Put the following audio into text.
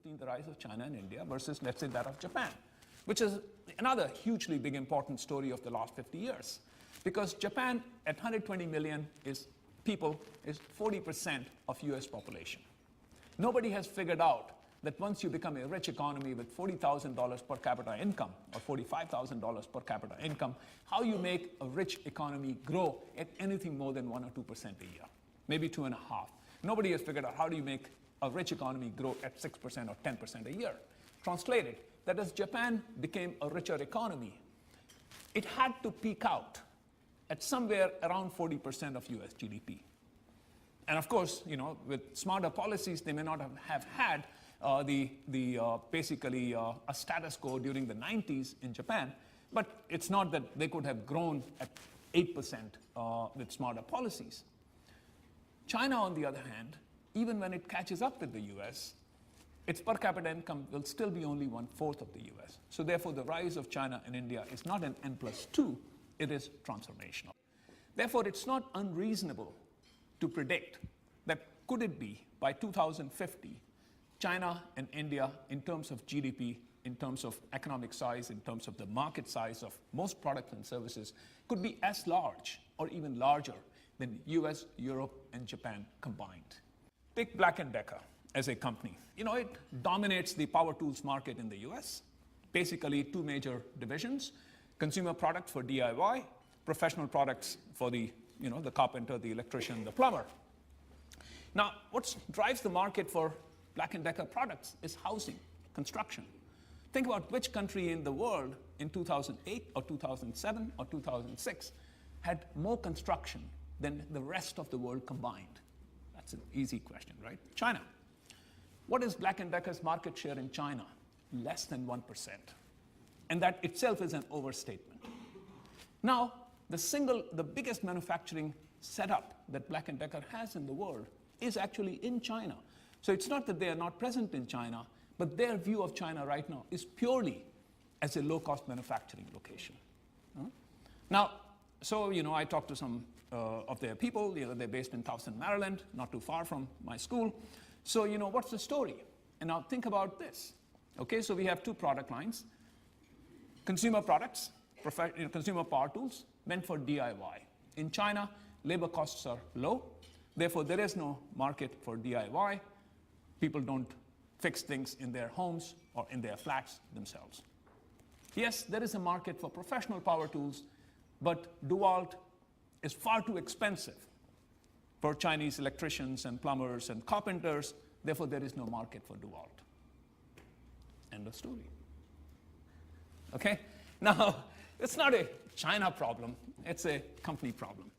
between the rise of China and India versus, let's say, that of Japan, which is another hugely big important story of the last 50 years. Because Japan, at 120 million people, is 40% of US population. Nobody has figured out that once you become a rich economy with $40,000 per capita income or $45,000 per capita income, how you make a rich economy grow at anything more than 1 or 2% a year, maybe 2.5. Nobody has figured out how do you make a rich economy grow at 6% or 10% a year. Translated, that as Japan became a richer economy, it had to peak out at somewhere around 40% of US GDP. And of course, with smarter policies, they may not have had basically a status quo during the 90s in Japan, but it's not that they could have grown at 8% with smarter policies. China, on the other hand, even when it catches up with the US, its per capita income will still be only 1/4 of the US. So therefore, the rise of China and India is not an N+2, it is transformational. Therefore, it's not unreasonable to predict that could it be by 2050, China and India, in terms of GDP, in terms of economic size, in terms of the market size of most products and services, could be as large or even larger than US, Europe, and Japan combined. Take Black & Decker as a company. It dominates the power tools market in the US. Basically, two major divisions: consumer products for DIY, professional products for the carpenter, the electrician, the plumber. Now, what drives the market for Black & Decker products is housing, construction. Think about which country in the world in 2008 or 2007 or 2006 had more construction than the rest of the world combined. That's an easy question, right? China. What is Black & Decker's market share in China? Less than 1%. And that itself is an overstatement. Now, the biggest manufacturing setup that Black & Decker has in the world is actually in China. So it's not that they are not present in China, but their view of China right now is purely as a low-cost manufacturing location. Now, so I talked to some of their people. They're based in Towson, Maryland, not too far from my school. So what's the story? And now think about this. Okay, so we have two product lines: consumer products, consumer power tools meant for DIY. In China, labor costs are low. Therefore, there is no market for DIY. People don't fix things in their homes or in their flats themselves. Yes, there is a market for professional power tools, but DeWalt is far too expensive for Chinese electricians and plumbers and carpenters. Therefore, there is no market for DeWalt. End of story. Okay? Now, it's not a China problem, it's a company problem.